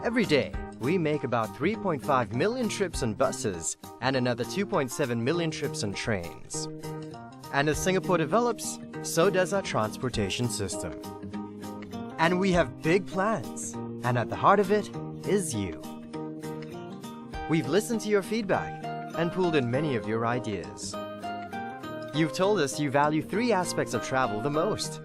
Every day, we make about 3.5 million trips on buses and another 2.7 million trips on trains. And as Singapore develops, so does our transportation system. And we have big plans, and at the heart of it is you. We've listened to your feedback and pulled in many of your ideas. You've told us you value 3 aspects of travel the most.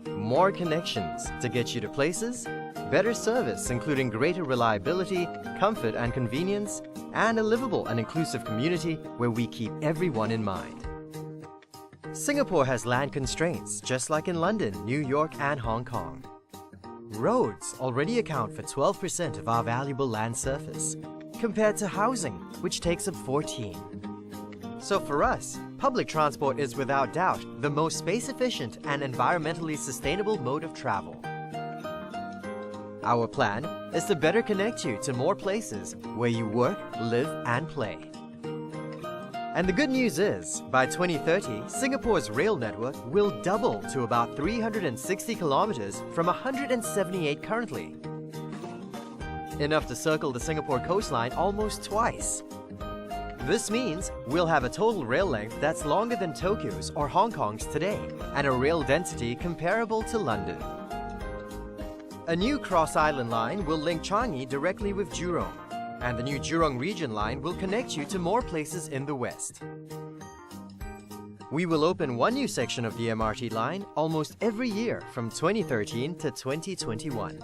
More connections to get you to places, better service including greater reliability, comfort and convenience, and a livable and inclusive community where we keep everyone in mind. Singapore has land constraints just like in London, New York and Hong Kong. Roads already account for 12% of our valuable land surface, compared to housing, which takes up 14%. So for us, public transport is without doubt the most space-efficient and environmentally sustainable mode of travel. Our plan is to better connect you to more places where you work, live and play. And the good news is, by 2030, Singapore's rail network will double to about 360 kilometers from 178 currently. Enough to circle the Singapore coastline almost twice. This means we'll have a total rail length that's longer than Tokyo's or Hong Kong's today, and a rail density comparable to London. A new cross-island line will link Changi directly with Jurong, and the new Jurong region line will connect you to more places in the west. We will open one new section of the MRT line almost every year from 2013 to 2021.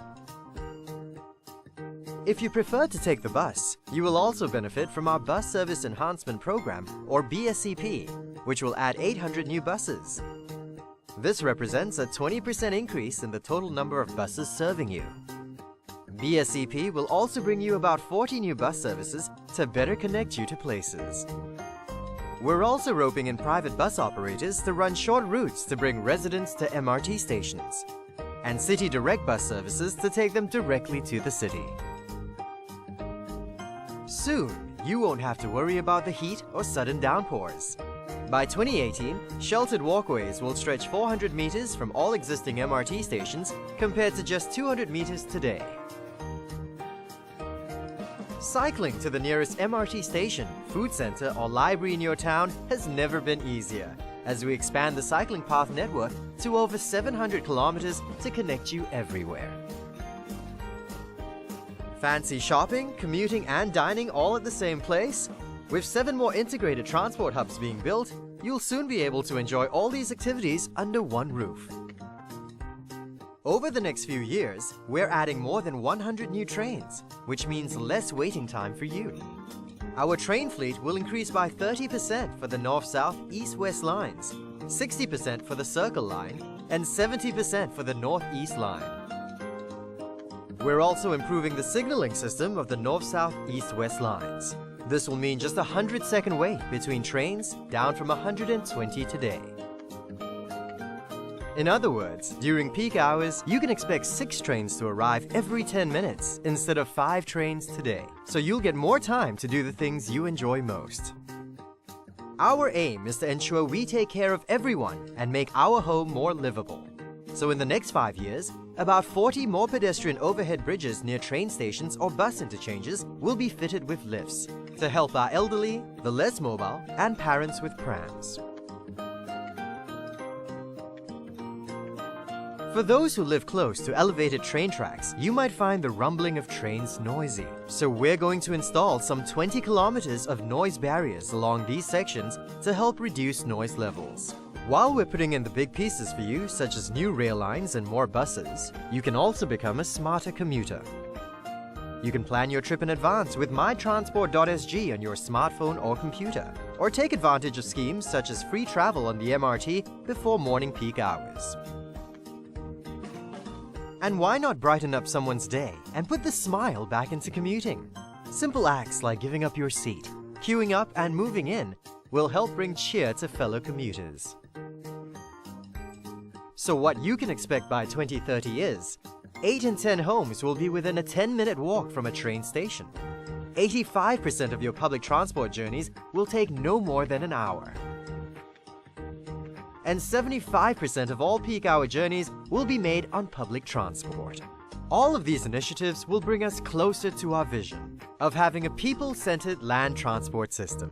If you prefer to take the bus, you will also benefit from our Bus Service Enhancement Program, or BSEP, which will add 800 new buses. This represents a 20% increase in the total number of buses serving you. BSEP will also bring you about 40 new bus services to better connect you to places. We're also roping in private bus operators to run short routes to bring residents to MRT stations, and City Direct bus services to take them directly to the city. Soon, you won't have to worry about the heat or sudden downpours. By 2018, sheltered walkways will stretch 400 meters from all existing MRT stations compared to just 200 meters today. Cycling to the nearest MRT station, food center or library in your town has never been easier, as we expand the cycling path network to over 700 kilometers to connect you everywhere. Fancy shopping, commuting and dining all at the same place? With 7 more integrated transport hubs being built, you'll soon be able to enjoy all these activities under one roof. Over the next few years, we're adding more than 100 new trains, which means less waiting time for you. Our train fleet will increase by 30% for the North-South, East-West lines, 60% for the Circle line, and 70% for the North-East line. We're also improving the signaling system of the North-South, East-West lines. This will mean just a 100-second wait between trains, down from 120 today. In other words, during peak hours, you can expect 6 trains to arrive every 10 minutes instead of 5 trains today. So you'll get more time to do the things you enjoy most. Our aim is to ensure we take care of everyone and make our home more livable. So in the next 5 years, about 40 more pedestrian overhead bridges near train stations or bus interchanges will be fitted with lifts to help our elderly, the less mobile, and parents with prams. For those who live close to elevated train tracks, you might find the rumbling of trains noisy. So we're going to install some 20 kilometers of noise barriers along these sections to help reduce noise levels. While we're putting in the big pieces for you, such as new rail lines and more buses, you can also become a smarter commuter. You can plan your trip in advance with mytransport.sg on your smartphone or computer, or take advantage of schemes such as free travel on the MRT before morning peak hours. And why not brighten up someone's day and put the smile back into commuting? Simple acts like giving up your seat, queuing up and moving in will help bring cheer to fellow commuters. So what you can expect by 2030 is 8 in 10 homes will be within a 10-minute walk from a train station. 85% of your public transport journeys will take no more than an hour. And 75% of all peak hour journeys will be made on public transport. All of these initiatives will bring us closer to our vision of having a people-centered land transport system.